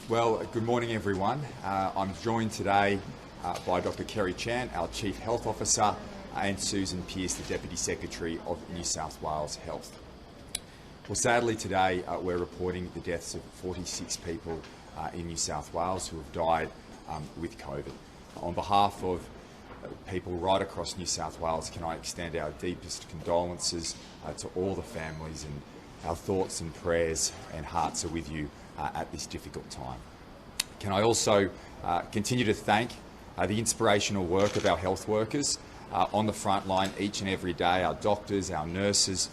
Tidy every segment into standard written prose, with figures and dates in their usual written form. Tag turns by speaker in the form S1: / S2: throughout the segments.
S1: Well, good morning everyone. I'm joined today by Dr. Kerry Chan, our Chief Health Officer, and Susan Pearce, the Deputy Secretary of New South Wales Health. Well, sadly today we're reporting the deaths of 46 people in New South Wales who have died with COVID. On behalf of people right across New South Wales, can I extend our deepest condolences to all the families, and our thoughts and prayers and hearts are with you at this difficult time. Can I also continue to thank the inspirational work of our health workers on the front line each and every day, our doctors, our nurses,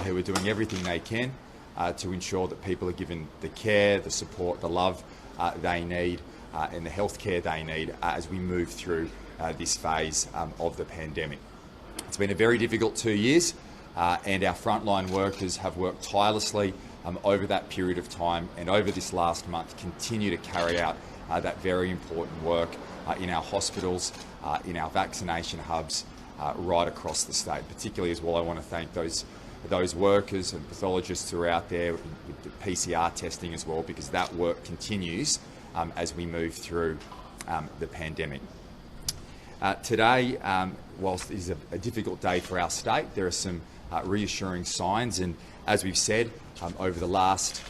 S1: who are doing everything they can to ensure that people are given the care, the support, the love they need and the health care they need as we move through this phase of the pandemic. It's been a very difficult 2 years and our frontline workers have worked tirelessly over that period of time, and over this last month continue to carry out that very important work in our hospitals, in our vaccination hubs right across the state. Particularly as well, I want to thank those workers and pathologists who are out there with the PCR testing as well, because that work continues as we move through the pandemic. Today, whilst it is a difficult day for our state, there are some reassuring signs, and as we've said over the last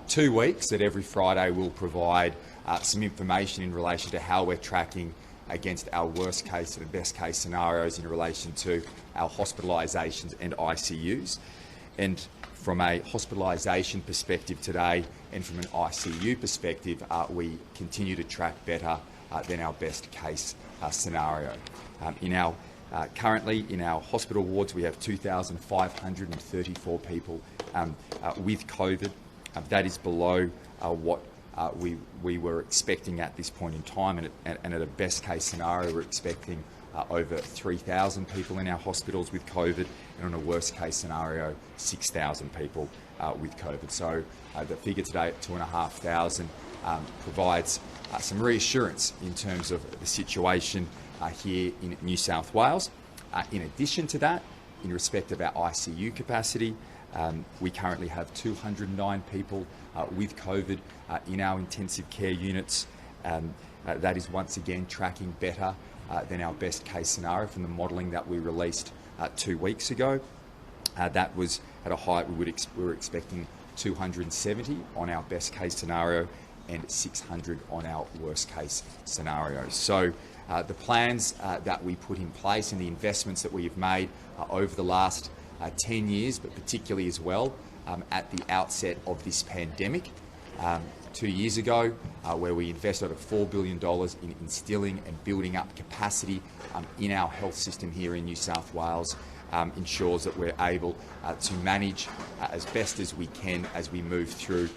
S1: 2 weeks, that every Friday we'll provide some information in relation to how we're tracking against our worst case and best case scenarios in relation to our hospitalisations and ICUs. And from a hospitalisation perspective today and from an ICU perspective, we continue to track better than our best case scenario. Currently in our hospital wards we have 2,534 people with COVID. That is below what we were expecting at this point in time, and at a best case scenario we're expecting over 3,000 people in our hospitals with COVID, and on a worst case scenario 6,000 people with COVID. So the figure today at 2,500 provides some reassurance in terms of the situation here in New South Wales. In addition to that, in respect of our ICU capacity, we currently have 209 people with COVID in our intensive care units. That is once again tracking better than our best case scenario from the modelling that we released 2 weeks ago. That was at a height we were expecting 270 on our best case scenario and 600 on our worst case scenario. So the plans that we put in place and the investments that we have made over the last 10 years, but particularly as well at the outset of this pandemic 2 years ago, where we invested over $4 billion in instilling and building up capacity in our health system here in New South Wales, ensures that we're able to manage as best as we can as we move through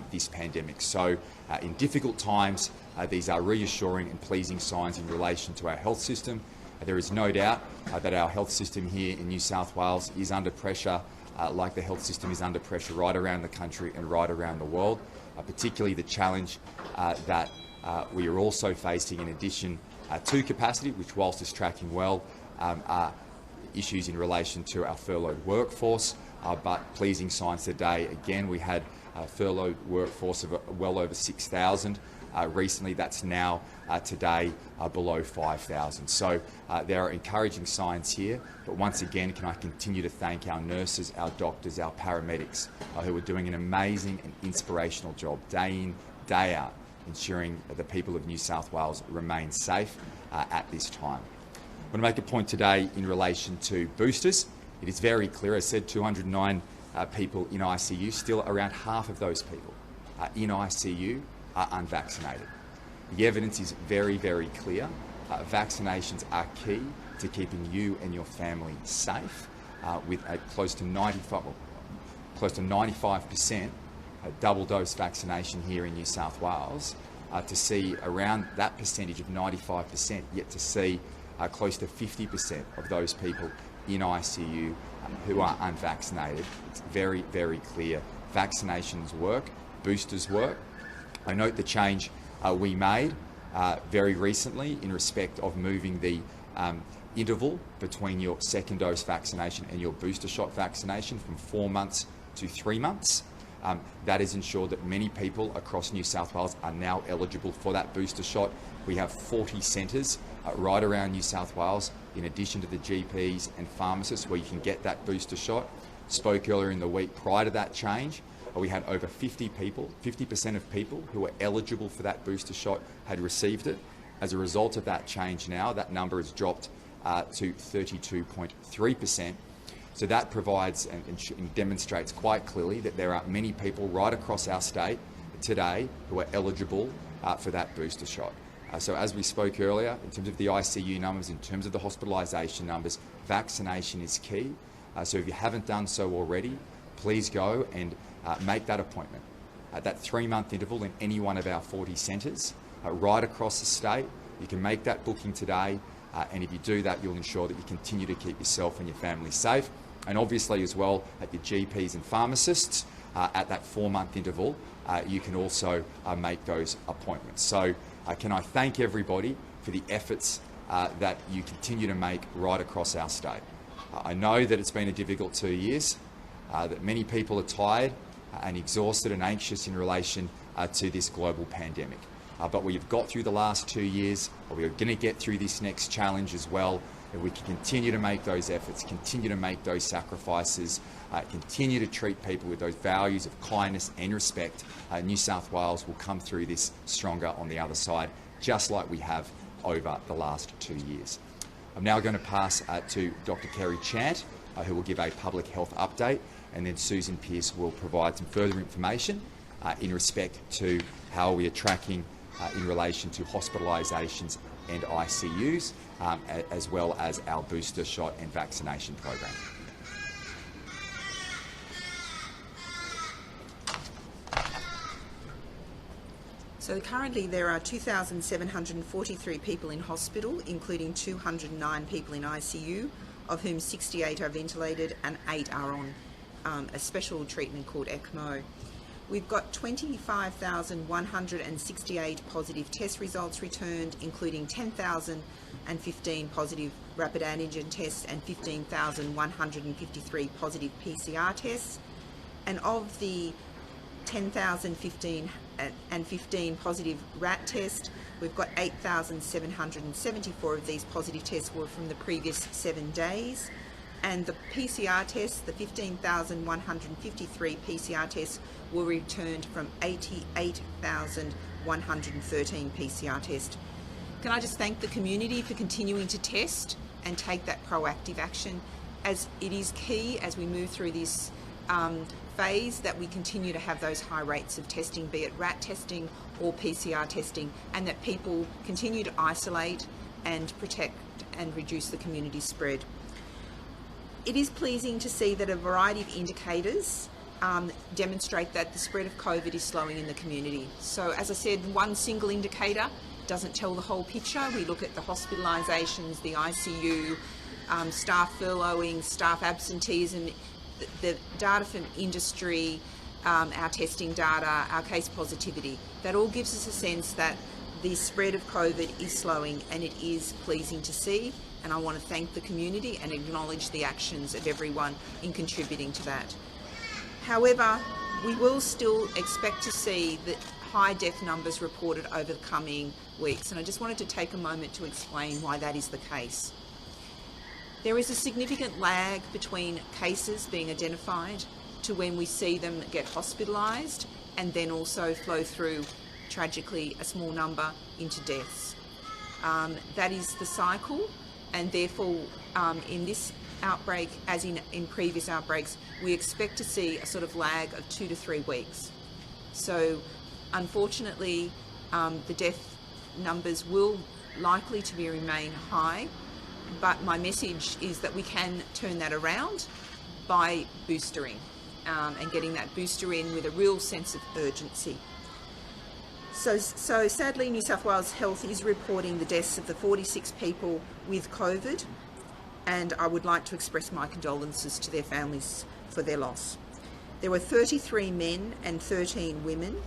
S1: this pandemic. So in difficult times, these are reassuring and pleasing signs in relation to our health system. There is no doubt that our health system here in New South Wales is under pressure, like the health system is under pressure right around the country and right around the world. Particularly the challenge that we are also facing, in addition to capacity, which whilst is tracking well, are issues in relation to our furloughed workforce. But pleasing signs today, again, we had a furloughed workforce of well over 6,000. Recently, that's now today below 5,000. So there are encouraging signs here, but once again, can I continue to thank our nurses, our doctors, our paramedics, who are doing an amazing and inspirational job day in, day out, ensuring that the people of New South Wales remain safe at this time. I want to make a point today in relation to boosters. It is very clear, as I said, 209 people in ICU, still around half of those people in ICU are unvaccinated. The evidence is very, very clear. Vaccinations are key to keeping you and your family safe, with a close to 95% double dose vaccination here in New South Wales. To see around that percentage of 95%, yet to see close to 50% of those people in ICU who are unvaccinated. It's very, very clear. Vaccinations work, boosters work. I note the change we made very recently in respect of moving the interval between your second dose vaccination and your booster shot vaccination from 4 months to 3 months. That has ensured that many people across New South Wales are now eligible for that booster shot. We have 40 centres right around New South Wales, in addition to the GPs and pharmacists, where you can get that booster shot. Spoke earlier in the week prior to that change, we had over 50% of people who were eligible for that booster shot had received it. As a result of that change now, that number has dropped to 32.3%. So that provides and demonstrates quite clearly that there are many people right across our state today who are eligible for that booster shot. So as we spoke earlier, in terms of the ICU numbers, in terms of the hospitalisation numbers, vaccination is key. So if you haven't done so already, please go and make that appointment at that 3-month interval in any one of our 40 centres right across the state. You can make that booking today, and if you do that, you'll ensure that you continue to keep yourself and your family safe. And obviously as well at your GPs and pharmacists at that 4-month interval, you can also make those appointments. So can I thank everybody for the efforts that you continue to make right across our state. I know that it's been a difficult 2 years, that many people are tired and exhausted and anxious in relation to this global pandemic. But we've got through the last 2 years, we are going to get through this next challenge as well. If we can continue to make those efforts, continue to make those sacrifices, continue to treat people with those values of kindness and respect, New South Wales will come through this stronger on the other side, just like we have over the last 2 years. I'm now going to pass to Dr. Kerry Chant, who will give a public health update, and then Susan Pearce will provide some further information in respect to how we are tracking in relation to hospitalisations and ICUs, as well as our booster shot and vaccination program.
S2: So currently there are 2,743 people in hospital, including 209 people in ICU, of whom 68 are ventilated and 8 are on a special treatment called ECMO. We've got 25,168 positive test results returned, including 10,015 positive rapid antigen tests and 15,153 positive PCR tests. And of the 10,015 and 15 positive RAT tests, we've got 8,774 of these positive tests were from the previous 7 days. And the PCR tests, the 15,153 PCR tests, were returned from 88,113 PCR tests. Can I just thank the community for continuing to test and take that proactive action, as it is key as we move through this phase that we continue to have those high rates of testing, be it RAT testing or PCR testing, and that people continue to isolate and protect and reduce the community spread. It is pleasing to see that a variety of indicators demonstrate that the spread of COVID is slowing in the community. So as I said, one single indicator doesn't tell the whole picture. We look at the hospitalisations, the ICU, staff furloughing, staff absenteeism, the data from industry, our testing data, our case positivity. That all gives us a sense that the spread of COVID is slowing, and it is pleasing to see. And I want to thank the community and acknowledge the actions of everyone in contributing to that. However, we will still expect to see the high death numbers reported over the coming weeks, and I just wanted to take a moment to explain why that is the case. There is a significant lag between cases being identified to when we see them get hospitalised, and then also flow through, tragically, a small number into deaths. That is the cycle. And therefore, in this outbreak, as in previous outbreaks, we expect to see a sort of lag of 2 to 3 weeks. So, unfortunately, the death numbers will likely to remain high, but my message is that we can turn that around by boostering and getting that booster in with a real sense of urgency. So sadly, New South Wales Health is reporting the deaths of the 46 people with COVID, and I would like to express my condolences to their families for their loss. There were 33 men and 13 women.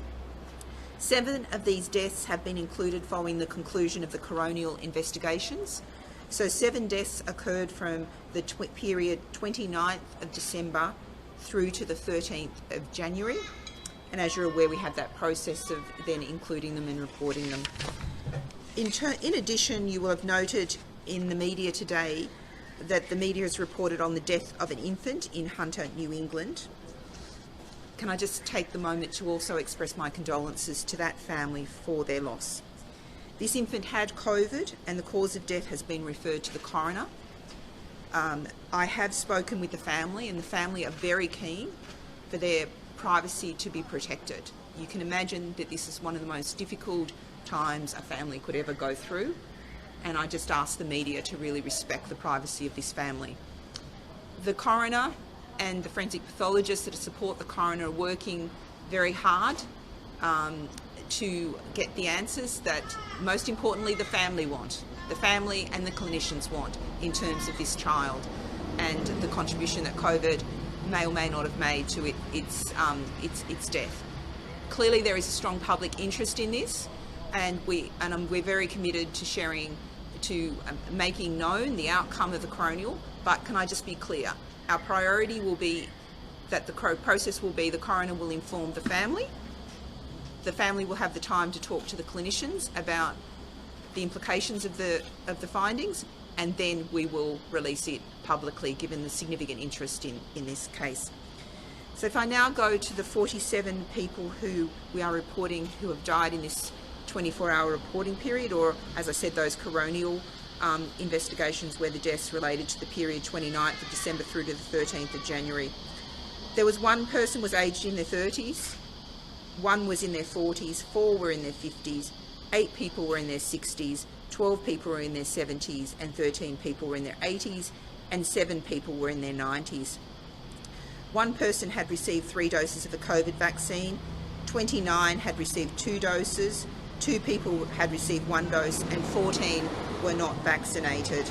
S2: 7 of these deaths have been included following the conclusion of the coronial investigations. So 7 deaths occurred from the period 29th of December through to the 13th of January. And as you're aware, we have that process of then including them and reporting them. In addition, you will have noted in the media today that the media has reported on the death of an infant in Hunter, New England. Can I just take the moment to also express my condolences to that family for their loss. This infant had COVID and the cause of death has been referred to the coroner. I have spoken with the family, and the family are very keen for their privacy to be protected. You can imagine that this is one of the most difficult times a family could ever go through, and I just ask the media to really respect the privacy of this family. The coroner and the forensic pathologists that support the coroner are working very hard to get the answers that, most importantly, the family want. The family and the clinicians want in terms of this child and the contribution that COVID may or may not have made to its death. Clearly, there is a strong public interest in this, and we're very committed to making known the outcome of the coronial. But can I just be clear? Our priority will be that the process will be the coroner will inform the family. The family will have the time to talk to the clinicians about the implications of the findings, and then we will release it publicly, given the significant interest in this case. So if I now go to the 47 people who we are reporting who have died in this 24-hour reporting period, or as I said, those coronial investigations where the deaths related to the period 29th of December through to the 13th of January. There was one person was aged in their 30s, one was in their 40s, 4 were in their 50s, 8 people were in their 60s, 12 people were in their 70s, and 13 people were in their 80s, and 7 people were in their 90s. One person had received 3 doses of the COVID vaccine, 29 had received 2 doses, 2 people had received 1 dose, and 14 were not vaccinated.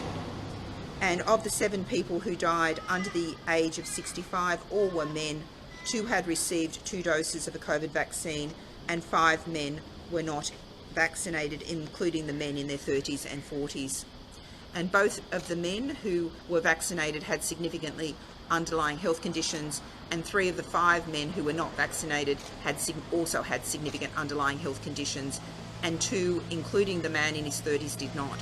S2: And of the 7 people who died under the age of 65, all were men. 2 had received 2 doses of a COVID vaccine, and 5 men were not vaccinated, including the men in their 30s and 40s. And both of the men who were vaccinated had significantly underlying health conditions, and 3 of the 5 men who were not vaccinated also had significant underlying health conditions, and 2, including the man in his 30s, did not.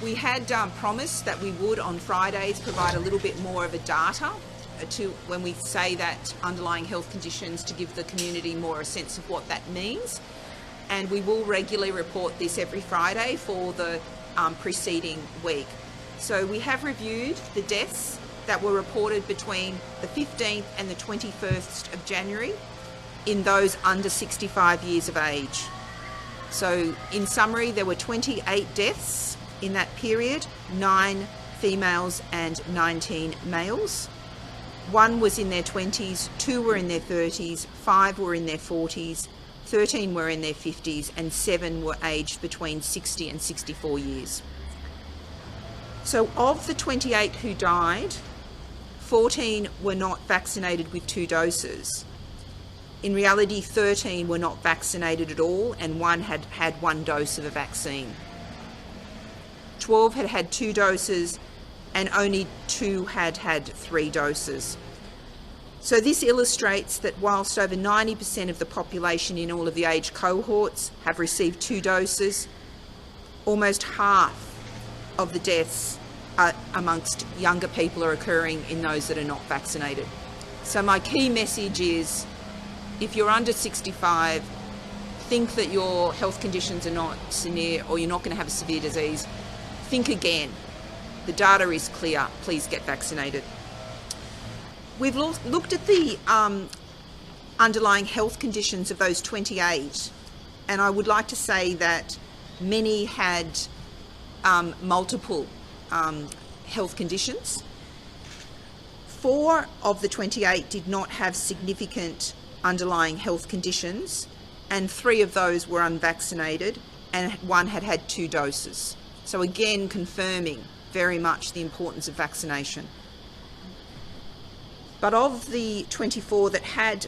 S2: We had promised that we would on Fridays provide a little bit more of a data to when we say that underlying health conditions, to give the community more a sense of what that means. And we will regularly report this every Friday for the preceding week. So we have reviewed the deaths that were reported between the 15th and the 21st of January in those under 65 years of age. So in summary, there were 28 deaths in that period, 9 females and 19 males. 1 was in their 20s, 2 were in their 30s, 5 were in their 40s, 13 were in their 50s, and 7 were aged between 60 and 64 years. So of the 28 who died, 14 were not vaccinated with 2 doses. In reality, 13 were not vaccinated at all, and 1 had had 1 dose of a vaccine. 12 had had 2 doses, and only 2 had had 3 doses. So this illustrates that whilst over 90% of the population in all of the age cohorts have received 2 doses, almost half of the deaths amongst younger people are occurring in those that are not vaccinated. So my key message is, if you're under 65, think that your health conditions are not severe or you're not going to have a severe disease, think again. The data is clear. Please get vaccinated. We've looked at the underlying health conditions of those 28, and I would like to say that many had multiple health conditions. 4 of the 28 did not have significant underlying health conditions, and 3 of those were unvaccinated, and 1 had had 2 doses. So again, confirming very much the importance of vaccination. But of the 24 that had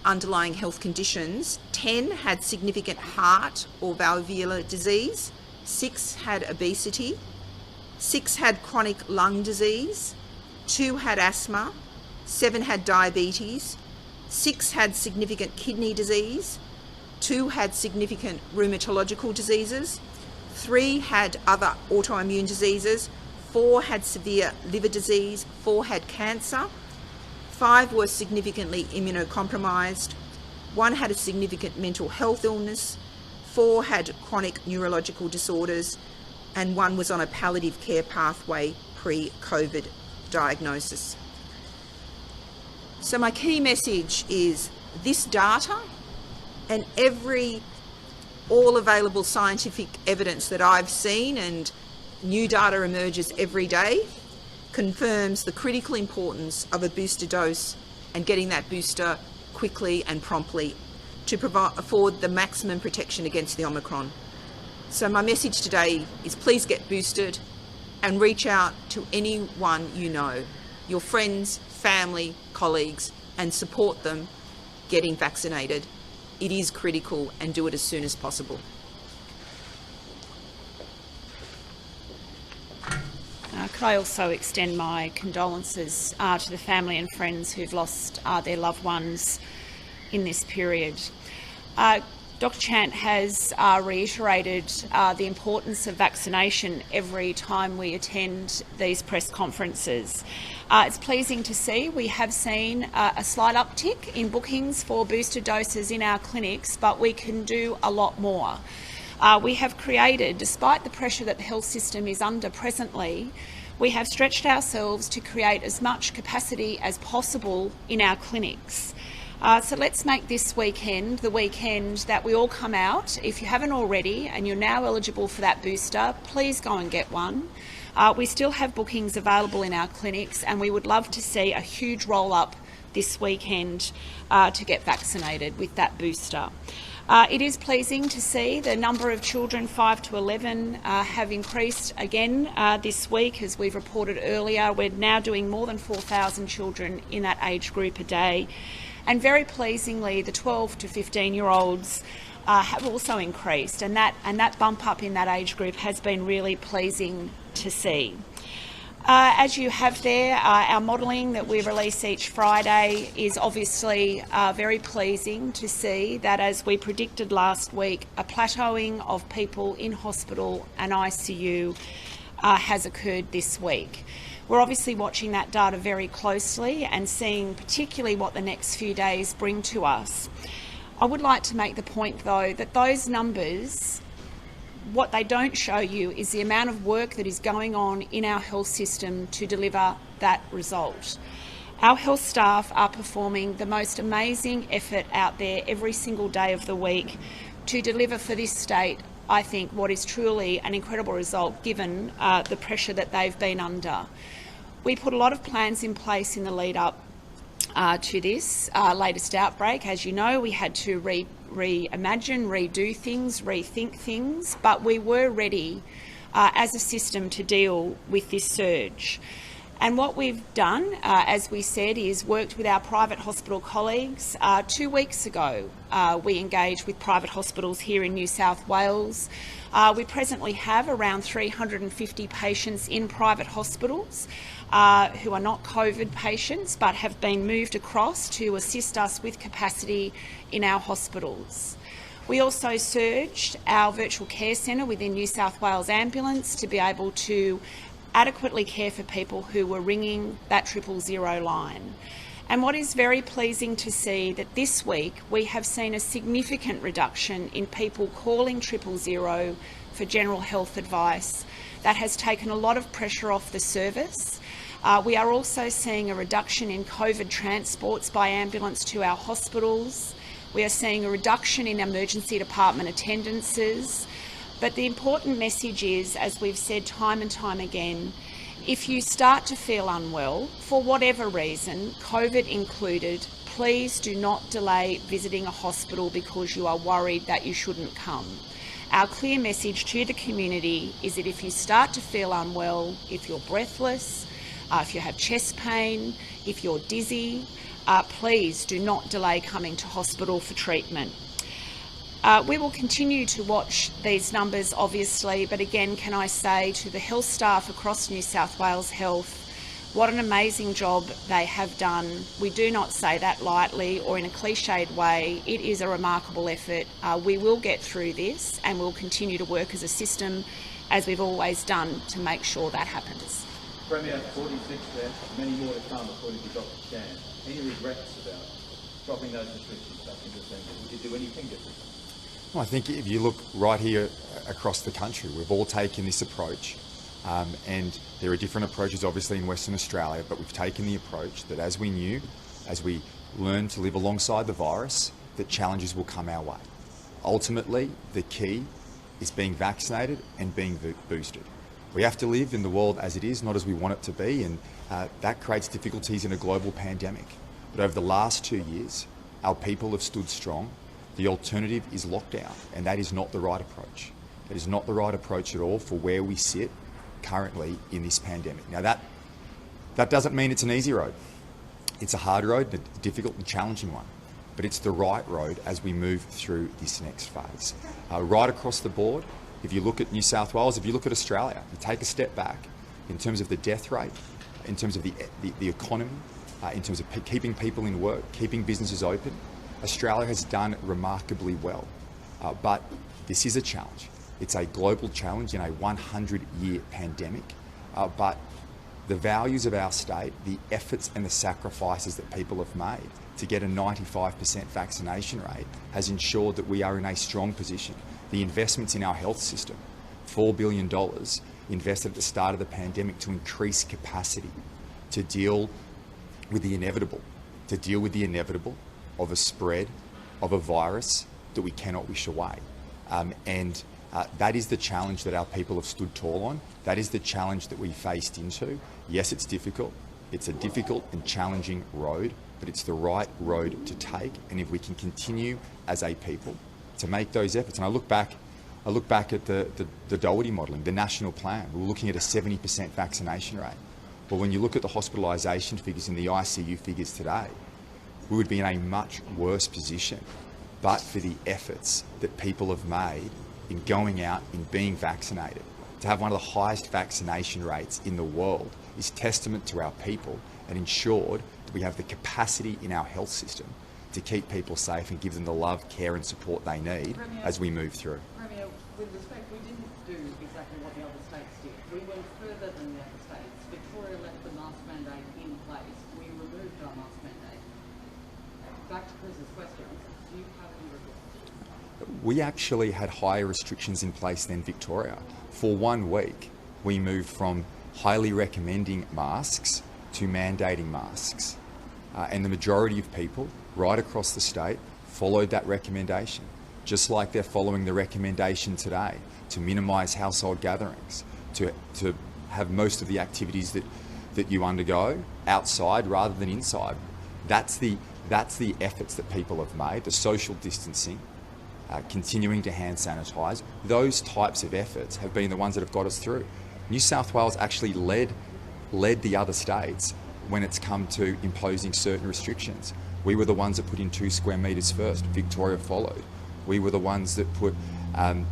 S2: underlying health conditions, 10 had significant heart or valvular disease, 6 had obesity, 6 had chronic lung disease, 2 had asthma, 7 had diabetes, 6 had significant kidney disease, 2 had significant rheumatological diseases, 3 had other autoimmune diseases, 4 had severe liver disease, 4 had cancer, 5 were significantly immunocompromised, 1 had a significant mental health illness, 4 had chronic neurological disorders, and 1 was on a palliative care pathway pre-COVID diagnosis. So my key message is this data and all available scientific evidence that I've seen, and new data emerges every day, confirms the critical importance of a booster dose and getting that booster quickly and promptly to afford the maximum protection against the Omicron. So my message today is please get boosted and reach out to anyone you know, your friends, family, colleagues, and support them getting vaccinated. It is critical, and do it as soon as possible.
S3: Could I also extend my condolences to the family and friends who've lost their loved ones in this period. Dr. Chant has reiterated the importance of vaccination every time we attend these press conferences. It's pleasing to see we have seen a slight uptick in bookings for booster doses in our clinics, but we can do a lot more. We have created, despite the pressure that the health system is under presently, we have stretched ourselves to create as much capacity as possible in our clinics. So let's make this weekend the weekend that we all come out. If you haven't already and you're now eligible for that booster, please go and get one. We still have bookings available in our clinics, and we would love to see a huge roll-up this weekend to get vaccinated with that booster. It is pleasing to see the number of children 5 to 11 have increased again this week. As we've reported earlier, we're now doing more than 4,000 children in that age group a day. And very pleasingly, the 12 to 15-year-olds have also increased, and that bump up in that age group has been really pleasing to see. As you have there, our modelling that we release each Friday is obviously very pleasing to see that, as we predicted last week, a plateauing of people in hospital and ICU has occurred this week. We're obviously watching that data very closely and seeing particularly what the next few days bring to us. I would like to make the point, though, that those numbers, what they don't show you is the amount of work that is going on in our health system to deliver that result. Our health staff are performing the most amazing effort out there every single day of the week to deliver for this state, I think, what is truly an incredible result given the pressure that they've been under. We put a lot of plans in place in the lead up to this latest outbreak. As you know, we had to reimagine, redo things, rethink things, but we were ready as a system to deal with this surge. And what we've done, as we said, is worked with our private hospital colleagues. 2 weeks ago, we engaged with private hospitals here in New South Wales. We presently have around 350 patients in private hospitals who are not COVID patients but have been moved across to assist us with capacity in our hospitals. We also surged our virtual care centre within New South Wales Ambulance to be able to adequately care for people who were ringing that 000 line. And what is very pleasing to see that this week we have seen a significant reduction in people calling 000 for general health advice. That has taken a lot of pressure off the service. We are also seeing a reduction in COVID transports by ambulance to our hospitals. We are seeing a reduction in emergency department attendances. But the important message is, as we've said time and time again, if you start to feel unwell, for whatever reason, COVID included, please do not delay visiting a hospital because you are worried that you shouldn't come. Our clear message to the community is that if you start to feel unwell, if you're breathless, if you have chest pain, if you're dizzy, please do not delay coming to hospital for treatment. We will continue to watch these numbers, obviously, but again, can I say to the health staff across New South Wales Health, What an amazing job they have done. We do not say that lightly or in a cliched way. It is a remarkable effort. We will get through this and we'll continue to work as a system, as we've always done, to make sure that happens.
S4: Premier, 46 there, many more to come according to Dr. Chan. Any regrets about dropping those restrictions back in December? Would you do anything different?
S1: Well, I think if you look right here across the country, we've all taken this approach. And there are different approaches obviously in Western Australia, but we've taken the approach that as we knew, as we learn to live alongside the virus, that challenges will come our way. Ultimately, the key is being vaccinated and being boosted. We have to live in the world as it is, not as we want it to be, and that creates difficulties in a global pandemic. But over the last 2 years, our people have stood strong. The alternative is lockdown, and that is not the right approach. That is not the right approach at all for where we sit currently in this pandemic. Now that doesn't mean it's an easy road. It's a hard road, a difficult and challenging one, but it's the right road as we move through this next phase. Right across the board, if you look at New South Wales, if you look at Australia, you take a step back in terms of the death rate, in terms of the economy, in terms of keeping people in work, keeping businesses open, Australia has done remarkably well. But this is a challenge. It's a global challenge in a 100-year pandemic, but the values of our state, the efforts and the sacrifices that people have made to get a 95% vaccination rate has ensured that we are in a strong position. The investments in our health system, $4 billion invested at the start of the pandemic to increase capacity, to deal with the inevitable, of a spread of a virus that we cannot wish away. That is the challenge that our people have stood tall on. That is the challenge that we faced into. Yes, it's difficult. It's a difficult and challenging road, but it's the right road to take. And if we can continue as a people to make those efforts, and I look back at the Doherty modelling, the national plan, we were looking at a 70% vaccination rate. Well, when you look at the hospitalisation figures and the ICU figures today, we would be in a much worse position, but for the efforts that people have made in going out and being vaccinated. To have one of the highest vaccination rates in the world is testament to our people and ensured that we have the capacity in our health system to keep people safe and give them the love, care and support they need as we move through.
S5: Premier, with respect, we didn't do exactly what the other states did. We went further than the other states. Victoria left the mask mandate in place. We removed our mask mandate. Back to Chris's question, do you have any regrets?
S1: We actually had higher restrictions in place than Victoria. For 1 week, we moved from highly recommending masks to mandating masks. And the majority of people right across the state followed that recommendation, just like they're following the recommendation today to minimise household gatherings, to have most of the activities that you undergo outside rather than inside. That's the efforts that people have made, the social distancing, continuing to hand sanitise. Those types of efforts have been the ones that have got us through. New South Wales actually led the other states when it's come to imposing certain restrictions. We were the ones that put in 2 square metres first. Victoria followed. We were the ones that put, and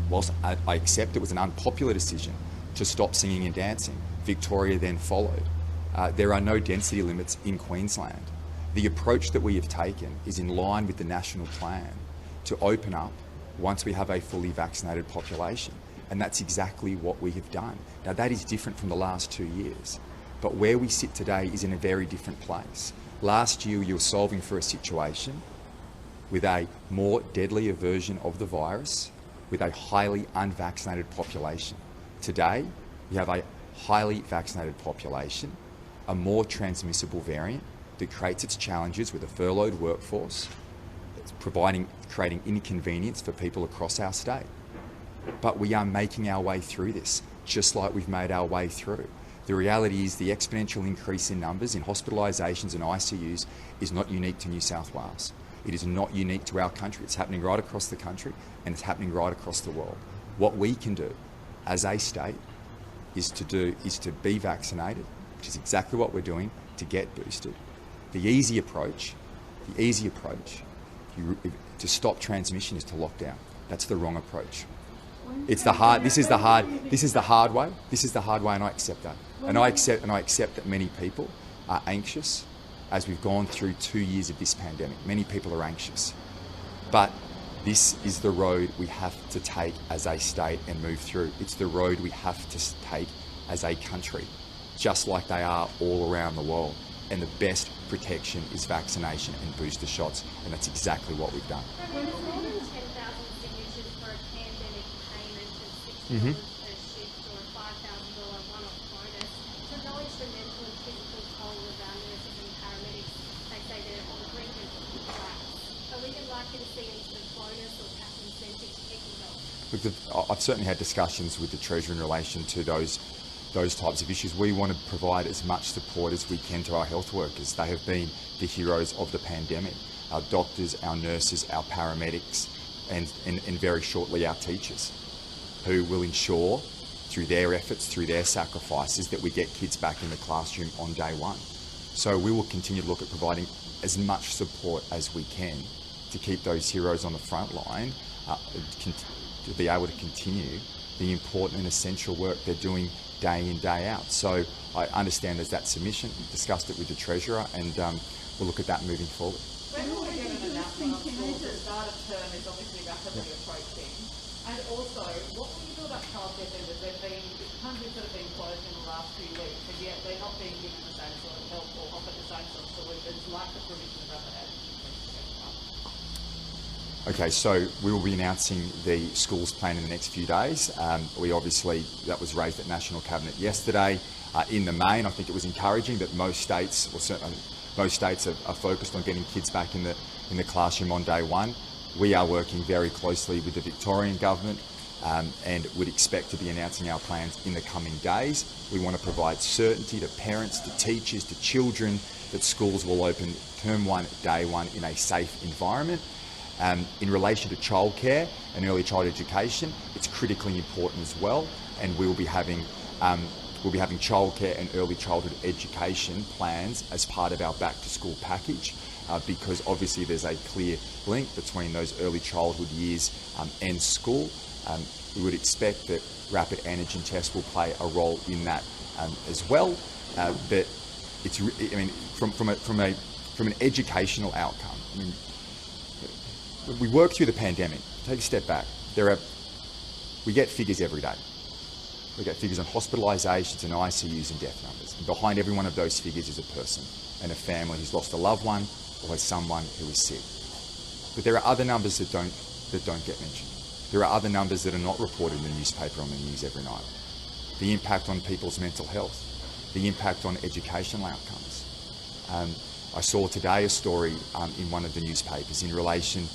S1: whilst I accept it was an unpopular decision to stop singing and dancing, Victoria then followed. There are no density limits in Queensland. The approach that we have taken is in line with the national plan to open up once we have a fully vaccinated population. And that's exactly what we have done. Now that is different from the last 2 years, but where we sit today is in a very different place. Last year you were solving for a situation with a more deadlier version of the virus, with a highly unvaccinated population. Today, you have a highly vaccinated population, a more transmissible variant that creates its challenges with a furloughed workforce, that's creating inconvenience for people across our state. But we are making our way through this, just like we've made our way through. The reality is the exponential increase in numbers in hospitalisations and ICUs is not unique to New South Wales. It is not unique to our country. It's happening right across the country and it's happening right across the world. What we can do as a state is to be vaccinated, which is exactly what we're doing, to get boosted. The easy approach to stop transmission is to lock down. That's the wrong approach. It's the hard. This is the hard. This is the hard way. This is the hard way, and I accept that. And I accept that many people are anxious, as we've gone through 2 years of this pandemic. Many people are anxious, but this is the road we have to take as a state and move through. It's the road we have to take as a country, just like they are all around the world. And the best protection is vaccination and booster shots, and that's exactly what we've done.
S6: There's more than 10,000 signatures for a pandemic payment of $60 per shift or a $5,000 one-off bonus. To acknowledge the mental and physical toll of our nurses and paramedics, they say they're on the brink of collapse. Are we likely to see any sort of bonus or cap incentive to keep them going?
S1: Look, I've certainly had discussions with the Treasurer in relation to those types of issues. We want to provide as much support as we can to our health workers. They have been the heroes of the pandemic. Our doctors, our nurses, our paramedics, and very shortly our teachers, who will ensure through their efforts, through their sacrifices, that we get kids back in the classroom on day one. So we will continue to look at providing as much support as we can to keep those heroes on the front line, to be able to continue the important and essential work they're doing day in, day out. So I understand there's that submission. We've discussed it with the Treasurer, and we'll look at that moving forward.
S5: When will we get an announcement on schools? The start of term is obviously rapidly approaching. And also, what will you do about childcare centres? Hundreds that have been closed in the last few weeks, and yet they're not being given the same sort of help or offered the same sort of solutions like the provision of rapid antigen tests.
S1: Okay, so we will be announcing the schools plan in the next few days. That was raised at National Cabinet yesterday. In the main, I think it was encouraging that most states, or certainly most states, are focused on getting kids back in the classroom on day one. We are working very closely with the Victorian government and would expect to be announcing our plans in the coming days. We want to provide certainty to parents, to teachers, to children that schools will open term one, day one in a safe environment. In relation to childcare and early child education, it's critically important as well, and we'll be having childcare and early childhood education plans as part of our back to school package, because obviously there's a clear link between those early childhood years and school. We would expect that rapid antigen tests will play a role in that as well. But it's, from an educational outcome, we work through the pandemic. Take a step back. We get figures every day. We get figures on hospitalisations and ICUs and death numbers. And behind every one of those figures is a person and a family who's lost a loved one or has someone who is sick. But there are other numbers that don't get mentioned. There are other numbers that are not reported in the newspaper on the news every night. The impact on people's mental health, the impact on educational outcomes. I saw today a story in one of the newspapers in relation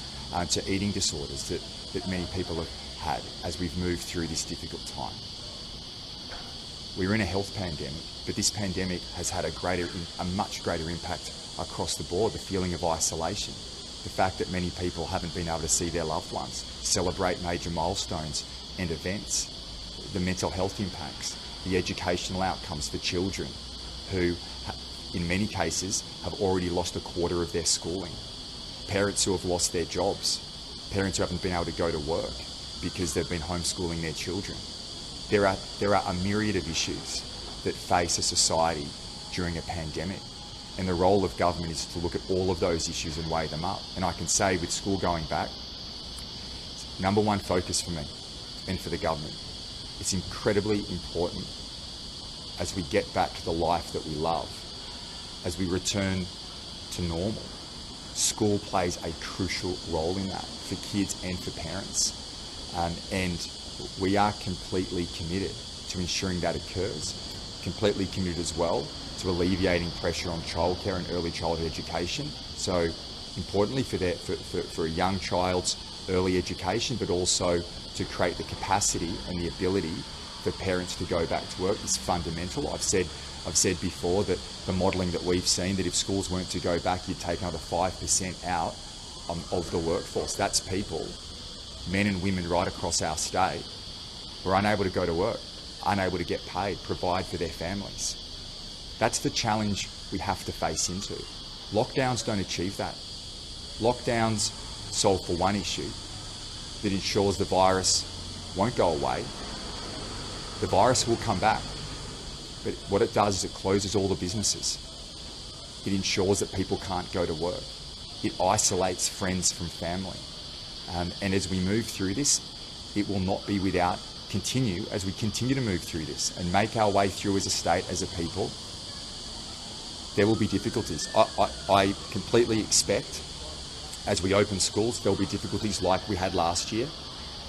S1: to eating disorders that many people have had as we've moved through this difficult time. We're in a health pandemic, but this pandemic has had a much greater impact across the board. The feeling of isolation, the fact that many people haven't been able to see their loved ones, celebrate major milestones and events, the mental health impacts, the educational outcomes for children who, in many cases, have already lost a quarter of their schooling, parents who have lost their jobs, parents who haven't been able to go to work because they've been homeschooling their children. There are a myriad of issues that face a society during a pandemic, and the role of government is to look at all of those issues and weigh them up. And I can say, with school going back, number one focus for me and for the government, it's incredibly important as we get back to the life that we love, as we return to normal. School plays a crucial role in that for kids and for parents, and we are completely committed to ensuring that occurs, completely committed as well to alleviating pressure on childcare and early childhood education. So importantly for a young child's early education, but also to create the capacity and the ability for parents to go back to work is fundamental. I've said before that the modelling that we've seen, that if schools weren't to go back, you'd take another 5% out of the workforce. That's people, men and women right across our state, who are unable to go to work, unable to get paid, provide for their families. That's the challenge we have to face into. Lockdowns don't achieve that. Lockdowns solve for one issue, that ensures the virus won't go away. The virus will come back. But what it does is it closes all the businesses. It ensures that people can't go to work. It isolates friends from family. And as we move through this, it will not be without as we continue to move through this and make our way through as a state, as a people, there will be difficulties. I completely expect, as we open schools, there'll be difficulties like we had last year,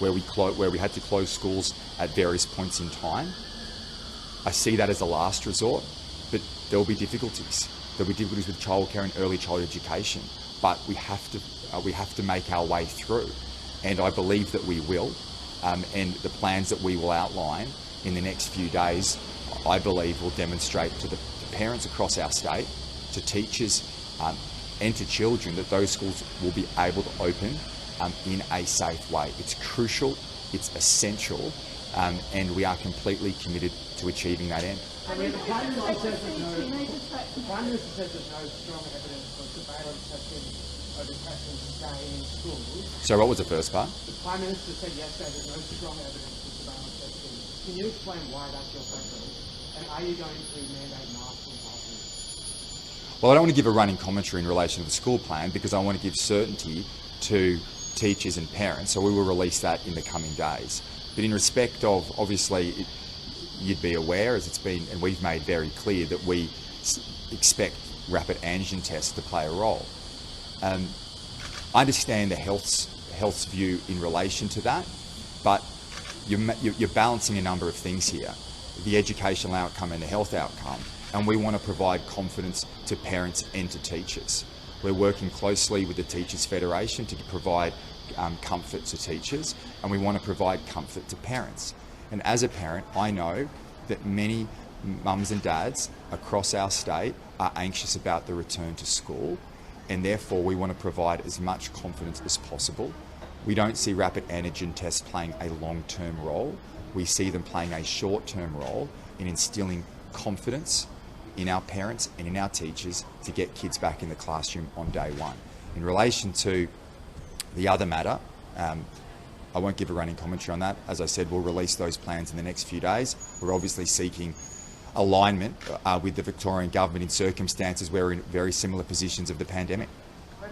S1: where we had to close schools at various points in time. I see that as a last resort, but there will be difficulties. There'll be difficulties with childcare and early childhood education, but we have to make our way through, and I believe that we will. And the plans that we will outline in the next few days, I believe, will demonstrate to the parents across our state, to teachers and to children, that those schools will be able to open in a safe way. It's crucial, it's essential, and we are completely committed to achieving that end.
S7: The Prime Minister says there's no strong evidence for surveillance testing over testing today in schools.
S1: So what was the first part?
S7: The Prime Minister said yesterday there's no strong evidence for surveillance testing. Can you explain why that's your preference? And are you going to mandate masks in classrooms?
S1: Well, I don't want to give a running commentary in relation to the school plan because I want to give certainty to teachers and parents, so we will release that in the coming days. But in respect of, obviously, you'd be aware, as it's been, and we've made very clear, that we expect rapid antigen tests to play a role. I understand the health's view in relation to that, but you're balancing a number of things here, the educational outcome and the health outcome, and we want to provide confidence to parents and to teachers. We're working closely with the Teachers Federation to provide comfort to teachers, and we want to provide comfort to parents. And as a parent, I know that many mums and dads across our state are anxious about the return to school, and therefore we want to provide as much confidence as possible. We don't see rapid antigen tests playing a long-term role. We see them playing a short-term role in instilling confidence in our parents and in our teachers to get kids back in the classroom on day one. In relation to the other matter, I won't give a running commentary on that. As I said, we'll release those plans in the next few days. We're obviously seeking alignment with the Victorian government in circumstances where we're in very similar positions of the pandemic.
S8: When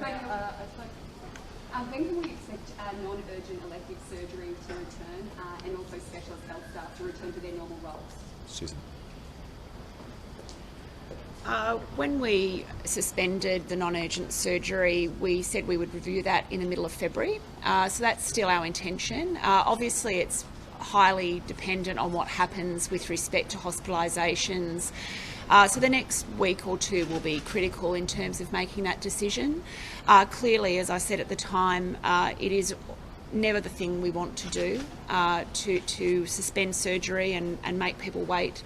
S8: can we expect non-urgent elective surgery to return and also specialist health staff to return to their normal roles?
S1: Susan.
S3: When we suspended the non-urgent surgery, we said we would review that in the middle of February. So that's still our intention. Obviously, it's highly dependent on what happens with respect to hospitalisations. So the next week or two will be critical in terms of making that decision. Clearly, as I said at the time, it is never the thing we want to do, to suspend surgery and make people wait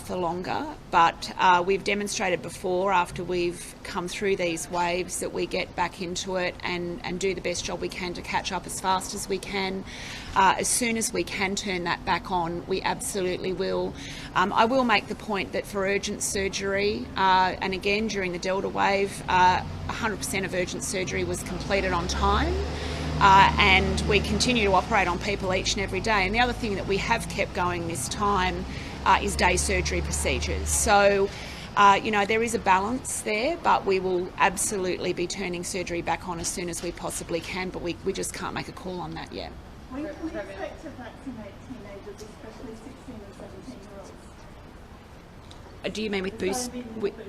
S3: for longer, but we've demonstrated before, after we've come through these waves, that we get back into it and do the best job we can to catch up as fast as we can. As soon as we can turn that back on, we absolutely will. I will make the point that for urgent surgery, and again during the Delta wave, 100% of urgent surgery was completed on time. And we continue to operate on people each and every day. And the other thing that we have kept going this time is day surgery procedures. So, there is a balance there, but we will absolutely be turning surgery back on as soon as we possibly can, but we just can't make a call on that yet.
S9: When can we expect to vaccinate teenagers, especially 16 and 17-year-olds?
S3: Do you mean with boost?
S9: Booster,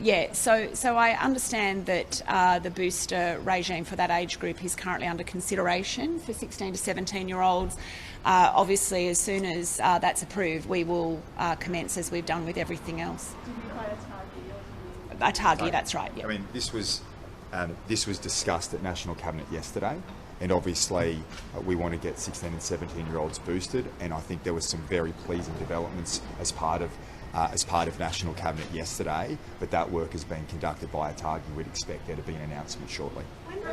S3: Yeah,
S9: yes.
S3: so I understand that the booster regime for that age group is currently under consideration for 16 to 17-year-olds. Obviously, as soon as that's approved, we will commence as we've done with everything else.
S9: Do you mean by a target?
S3: A target, that's right. Yeah.
S1: I mean, this was discussed at National Cabinet yesterday, and obviously we want to get 16 and 17-year-olds boosted, and I think there was some very pleasing developments as part of National Cabinet yesterday, but that work is being conducted by a target. We'd expect there to be an announcement shortly.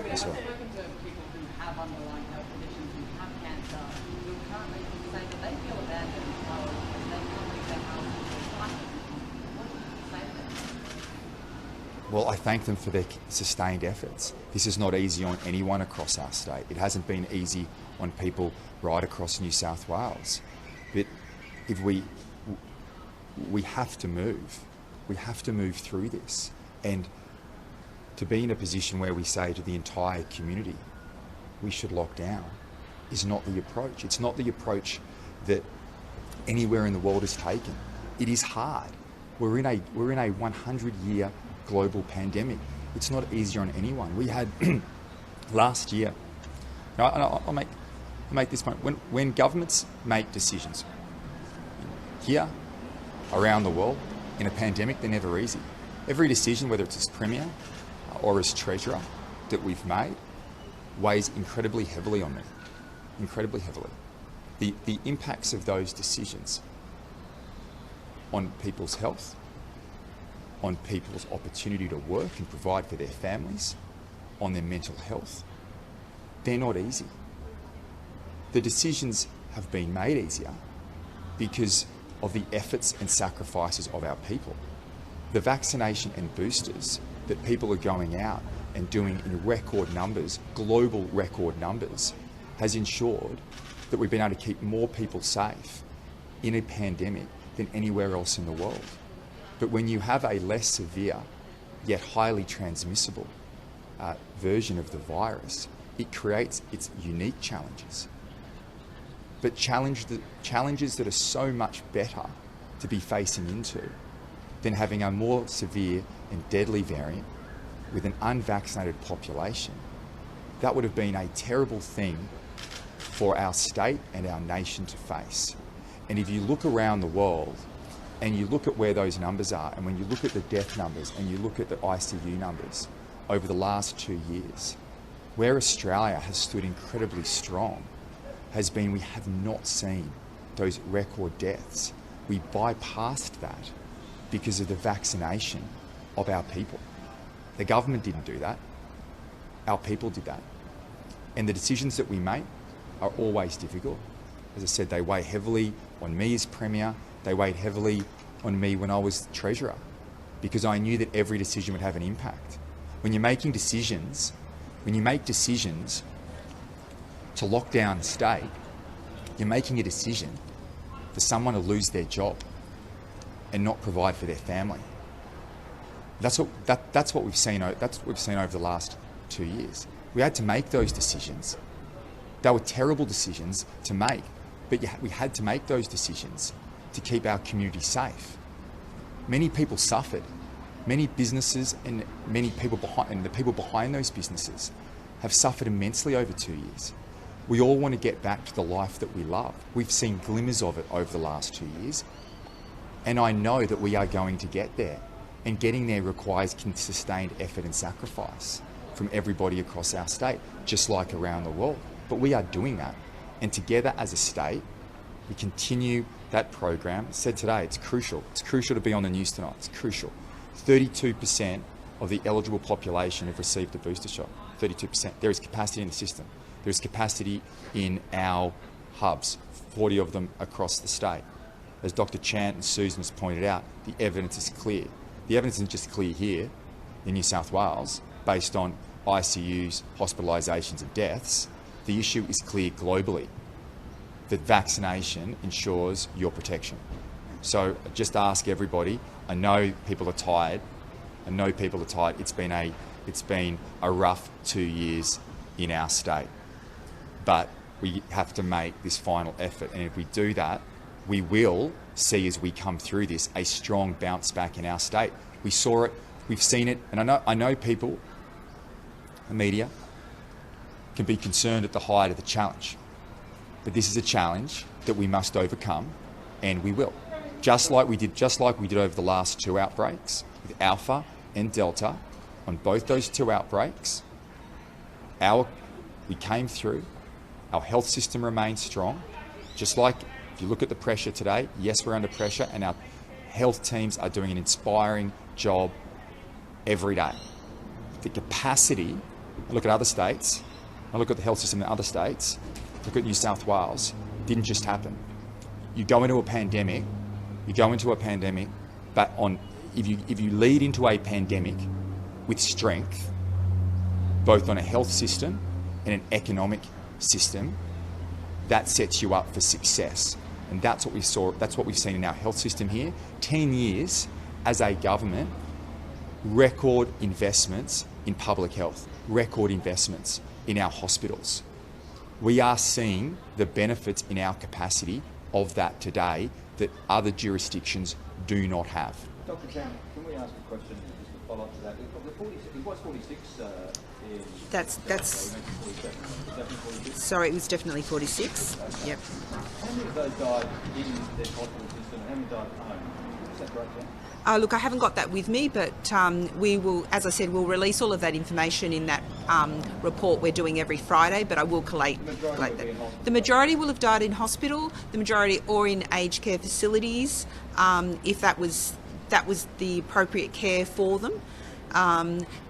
S5: Yes, spoken to people who have underlying health conditions, who have cancer, who currently say that they feel abandoned because they can't leave their house and they're fighting. What do you say to them?
S1: Well, I thank them for their sustained efforts. This is not easy on anyone across our state. It hasn't been easy on people right across New South Wales. But if we have to move. We have to move through this. And to be in a position where we say to the entire community, we should lock down, is not the approach. It's not the approach that anywhere in the world is taken. It is hard. We're in a 100-year global pandemic. It's not easier on anyone. We had last year. I'll make this point. When governments make decisions here, around the world, in a pandemic, they're never easy. Every decision, whether it's as Premier or as Treasurer, that we've made weighs incredibly heavily on me. Incredibly heavily. The impacts of those decisions on people's health, on people's opportunity to work and provide for their families, on their mental health, they're not easy. The decisions have been made easier because of the efforts and sacrifices of our people. The vaccination and boosters that people are going out and doing in record numbers, global record numbers, has ensured that we've been able to keep more people safe in a pandemic than anywhere else in the world. But when you have a less severe yet highly transmissible version of the virus, it creates its unique challenges. But challenges that are so much better to be facing into than having a more severe and deadly variant with an unvaccinated population. That would have been a terrible thing for our state and our nation to face. And if you look around the world and you look at where those numbers are, and when you look at the death numbers and you look at the ICU numbers over the last 2 years, where Australia has stood incredibly strong has been we have not seen those record deaths. We bypassed that because of the vaccination of our people. The government didn't do that. Our people did that. And the decisions that we make are always difficult. As I said, they weigh heavily on me as Premier. They weighed heavily on me when I was Treasurer, because I knew that every decision would have an impact. When you're making decisions, when you make decisions to lock down a state, you're making a decision for someone to lose their job and not provide for their family. That's what we've seen. That's what we've seen over the last 2 years. We had to make those decisions. They were terrible decisions to make, but we had to make those decisions to keep our community safe. Many people suffered. Many businesses and many people behind, the people behind those businesses have suffered immensely over 2 years. We all want to get back to the life that we love. We've seen glimmers of it over the last 2 years, and I know that we are going to get there. And getting there requires sustained effort and sacrifice from everybody across our state, just like around the world. But we are doing that. And together as a state, we continue that program. I said today, it's crucial. It's crucial to be on the news tonight. It's crucial. 32% of the eligible population have received a booster shot. 32%. There is capacity in the system. There is capacity in our hubs, 40 of them across the state. As Dr. Chant and Susan has pointed out, the evidence is clear. The evidence isn't just clear here in New South Wales based on ICUs, hospitalisations and deaths. The issue is clear globally, that vaccination ensures your protection. So just ask everybody. I know people are tired. It's been a rough 2 years in our state. But we have to make this final effort. And if we do that, we will see, as we come through this, a strong bounce back in our state. We saw it, we've seen it, and I know people, the media, can be concerned at the height of the challenge. But this is a challenge that we must overcome, and we will. Just like we did over the last 2 outbreaks, with Alpha and Delta. On both those 2 outbreaks, we came through. Our health system remains strong. Just like if you look at the pressure today, yes, we're under pressure, and our health teams are doing an inspiring job every day. The capacity, I look at other states, I look at the health system in other states, look at New South Wales, didn't just happen. You go into a pandemic, but if you lead into a pandemic with strength, both on a health system and an economic system, that sets you up for success. And that's what we saw. That's what we've seen in our health system here. 10 years as a government, record investments in public health, record investments in our hospitals. We are seeing the benefits in our capacity of that today that other jurisdictions do not have.
S4: Dr. Chan, can we ask a question just to follow up to that? It was 46 in...
S2: That's sorry, it was definitely 46. Yep.
S4: How many of those died in their hospital system and how many died at home? Is that correct, Jan?
S2: Look, I haven't got that with me, but we will, as I said, we'll release all of that information in that report we're doing every Friday, but I will collate that. The majority will have died in hospital, the majority or in aged care facilities, if that was the appropriate care for them.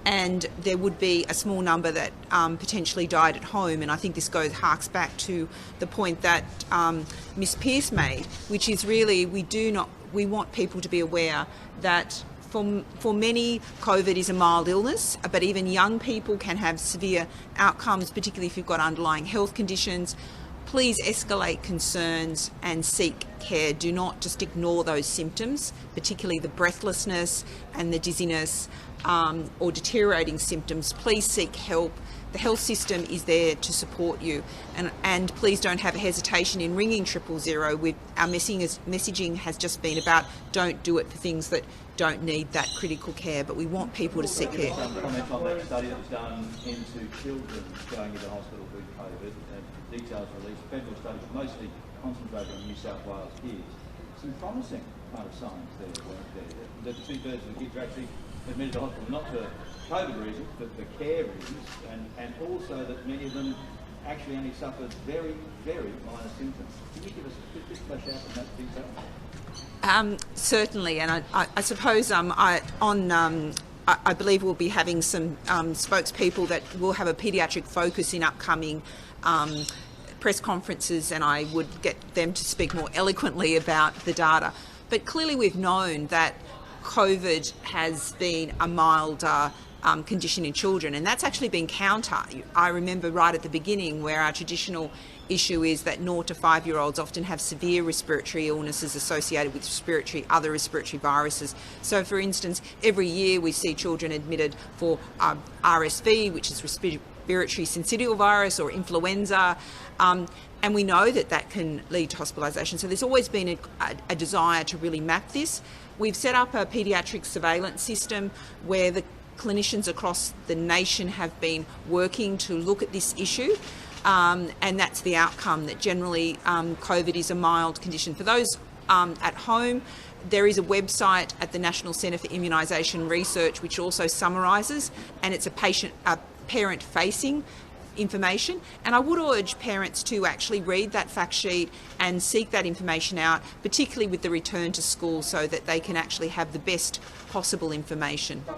S2: And there would be a small number that potentially died at home, and I think this harks back to the point that Ms Pearce made, which is really we want people to be aware that for many, COVID is a mild illness, but even young people can have severe outcomes, particularly if you've got underlying health conditions. Please escalate concerns and seek care. Do not just ignore those symptoms, particularly the breathlessness and the dizziness or deteriorating symptoms. Please seek help. The health system is there to support you, and please don't have a hesitation in ringing 000. Our messaging has just been about don't do it for things that don't need that critical care, but we want people to seek care.
S4: Some comment on that study that was done into children going into hospital with COVID, details released, federal studies mostly concentrated on New South Wales kids. Some promising kind of signs there, weren't there? That 2/3 of the kids are actually admitted to hospital, not for COVID reasons, but for care reasons, and also that many of them actually only suffered very, very minor symptoms. Can you give us a bit flesh out on that detail?
S2: Certainly, and I suppose I believe we'll be having some spokespeople that will have a paediatric focus in upcoming press conferences, and I would get them to speak more eloquently about the data. But clearly we've known that COVID has been a milder condition in children, and that's actually been counter. I remember right at the beginning where our traditional issue is that 0 to 5-year-olds often have severe respiratory illnesses associated with other respiratory viruses. So for instance, every year we see children admitted for RSV, which is respiratory syncytial virus, or influenza, and we know that can lead to hospitalisation. So there's always been a desire to really map this. We've set up a paediatric surveillance system where the clinicians across the nation have been working to look at this issue, and that's the outcome, that generally COVID is a mild condition. For those at home, there is a website at the National Centre for Immunisation Research which also summarises, and it's a parent-facing information, and I would urge parents to actually read that fact sheet and seek that information out, particularly with the return to school, so that they can actually have the best possible information.
S5: Your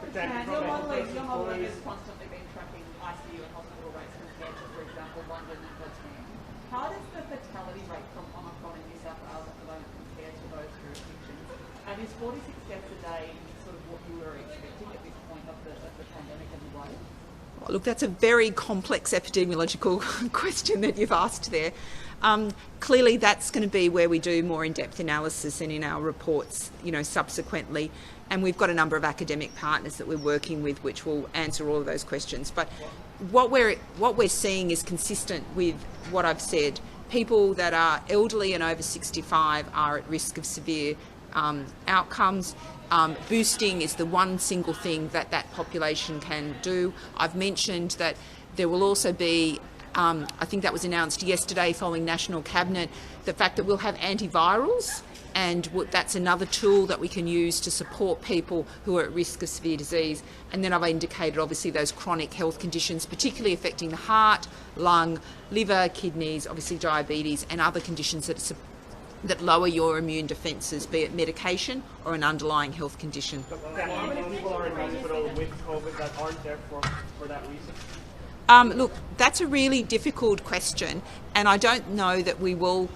S5: modelling has constantly been tracking ICU and hospital rates compared to, for example, London and Tasmania. How does the fatality rate from Omicron in New South Wales at the moment compare to those jurisdictions? And is 46 deaths a day sort of what you were expecting at this point of the pandemic and the wave?
S2: Look, that's a very complex epidemiological question that you've asked there. Clearly, that's going to be where we do more in-depth analysis and in our reports, subsequently. And we've got a number of academic partners that we're working with, which will answer all of those questions. But what we're seeing is consistent with what I've said. People that are elderly and over 65 are at risk of severe outcomes. Boosting is the one single thing that population can do. I've mentioned that there will also be, I think that was announced yesterday following National Cabinet, the fact that we'll have antivirals, and that's another tool that we can use to support people who are at risk of severe disease. And then I've indicated obviously those chronic health conditions, particularly affecting the heart, lung, liver, kidneys, obviously diabetes, and other conditions that lower your immune defences, be it medication or an underlying health condition.
S7: How many people are in hospital with COVID that aren't there for that reason?
S2: Look, that's a really difficult question, and I don't know that we will,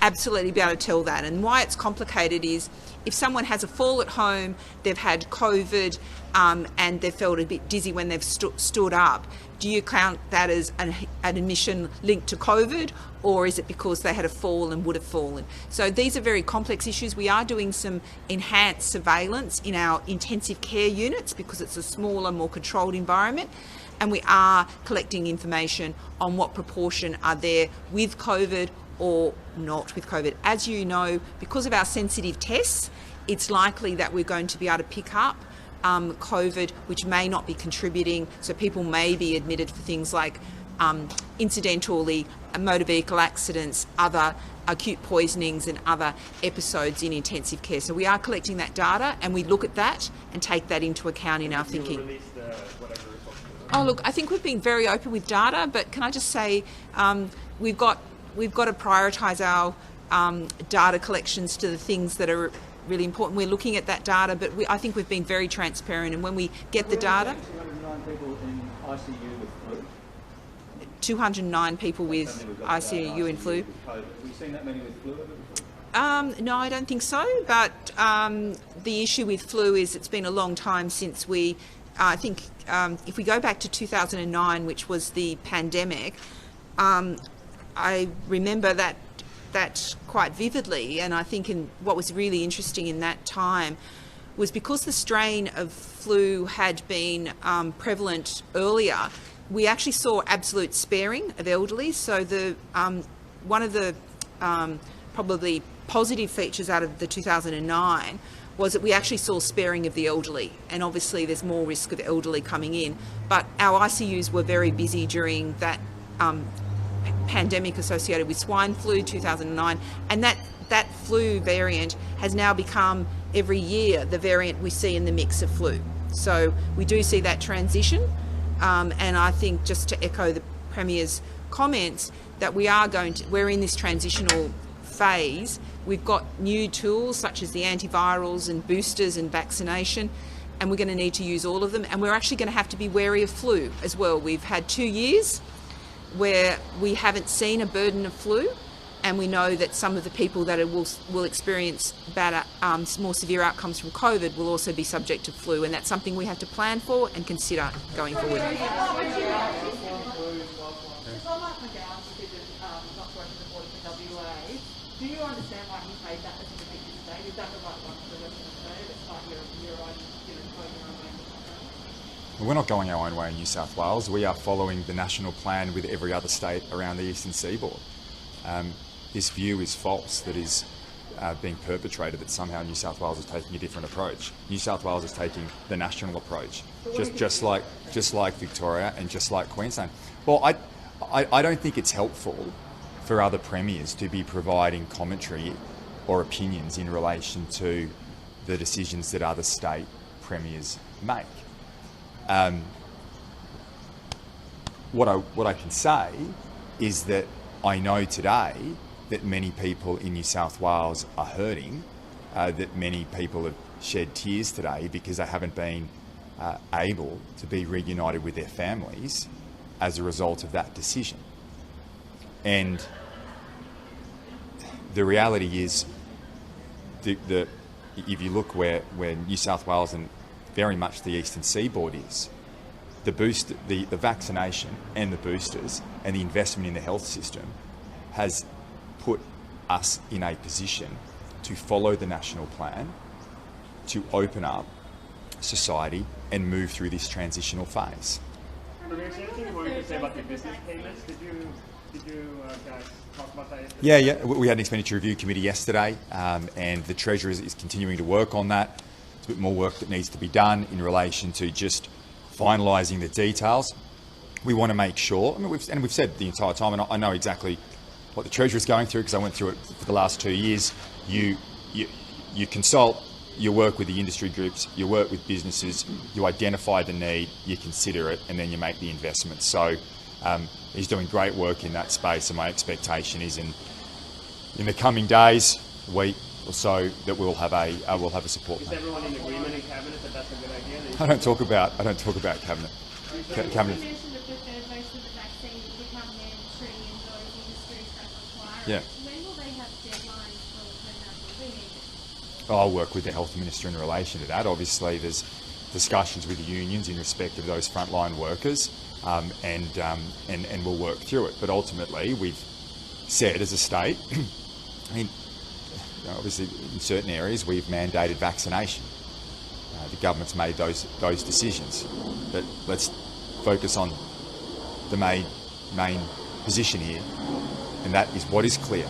S2: absolutely be able to tell that. And why it's complicated is if someone has a fall at home, they've had COVID, and they've felt a bit dizzy when they've stood up, do you count that as an admission linked to COVID, or is it because they had a fall and would have fallen? So these are very complex issues. We are doing some enhanced surveillance in our intensive care units because it's a smaller, more controlled environment, and we are collecting information on what proportion are there with COVID or not with COVID. As you know, because of our sensitive tests, it's likely that we're going to be able to pick up COVID, which may not be contributing. So people may be admitted for things like incidentally motor vehicle accidents, other acute poisonings and other episodes in intensive care. So we are collecting that data, and we look at that and take that into account in our thinking. Oh, look, I think we've been very open with data, but can I just say we've got to prioritise our data collections to the things that are really important. We're looking at that data, but I think we've been very transparent, and when we get the data...
S4: 209 people in ICU with flu.
S2: 209 people with ICU and flu.
S4: Have we seen that many with flu ever before?
S2: No, I don't think so, but the issue with flu is it's been a long time since we... I think if we go back to 2009, which was the pandemic, I remember that quite vividly, and I think what was really interesting in that time was because the strain of flu had been prevalent earlier, we actually saw absolute sparing of elderly. So one of the probably positive features out of the 2009 was that we actually saw sparing of the elderly, and obviously there's more risk of elderly coming in, but our ICUs were very busy during that pandemic associated with swine flu 2009, and that flu variant has now become every year the variant we see in the mix of flu. So we do see that transition, and I think, just to echo the Premier's comments, that we're in this transitional phase. We've got new tools such as the antivirals and boosters and vaccination, and we're going to need to use all of them, and we're actually going to have to be wary of flu as well. We've had 2 years where we haven't seen a burden of flu, and we know that some of the people that will experience more severe outcomes from COVID will also be subject to flu, and that's something we have to plan for and consider going forward.
S5: Do you understand why he made that as a particular state? Is that the right one for the Western Australia, despite your own, going your own way?
S1: We're not going our own way in New South Wales. We are following the national plan with every other state around the eastern seaboard. This view is false, that is being perpetrated, that somehow New South Wales is taking a different approach. New South Wales is taking the national approach, just like Victoria and just like Queensland. Well, I don't think it's helpful for other premiers to be providing commentary or opinions in relation to the decisions that other state premiers make. What I can say is that I know today that many people in New South Wales are hurting, that many people have shed tears today because they haven't been able to be reunited with their families as a result of that decision. And the reality is, if you look where New South Wales and very much the eastern seaboard is, the vaccination and the boosters and the investment in the health system has put us in a position to follow the national plan, to open up society and move through this transitional phase.
S10: Is there anything more you could say about the business payments? Did you guys talk about that yesterday?
S1: Yeah. We had an expenditure review committee yesterday, and the Treasurer is continuing to work on that. There's a bit more work that needs to be done in relation to just finalising the details. We want to make sure, we've said the entire time, and I know exactly what the Treasurer is going through because I went through it for the last 2 years. You consult, you work with the industry groups, you work with businesses, you identify the need, you consider it, and then you make the investment. So he's doing great work in that space, and my expectation is in the coming days, week or so, that we'll have a support.
S10: Is everyone in agreement in cabinet that that's a good idea?
S1: I don't talk about cabinet. Cabinet.
S6: You mentioned that the third dose of the vaccine will become mandatory in those industries that require
S1: Yeah.
S6: it. When will they have deadlines
S1: I'll work with the Health Minister in relation to that. Obviously, there's discussions with the unions in respect of those frontline workers, and we'll work through it. But ultimately, we've said as a state, I mean, obviously in certain areas we've mandated vaccination. The government's made those decisions. But let's focus on the main position here, and that is what is clear.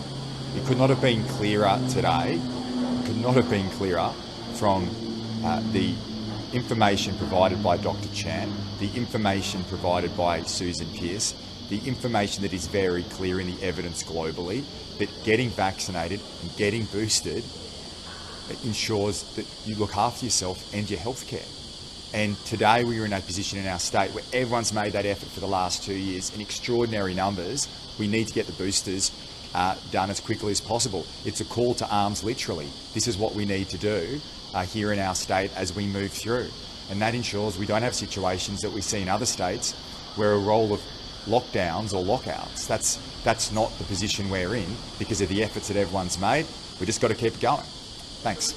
S1: It could not have been clearer today. It could not have been clearer from the information provided by Dr. Chan, the information provided by Susan Pearce, the information that is very clear in the evidence globally, that getting vaccinated and getting boosted ensures that you look after yourself and your health care. And today we are in a position in our state where everyone's made that effort for the last 2 years in extraordinary numbers. We need to get the boosters done as quickly as possible. It's a call to arms, literally. This is what we need to do here in our state as we move through. And that ensures we don't have situations that we see in other states where a roll of lockdowns or lockouts. That's not the position we're in because of the efforts that everyone's made. We just got to keep it going. Thanks.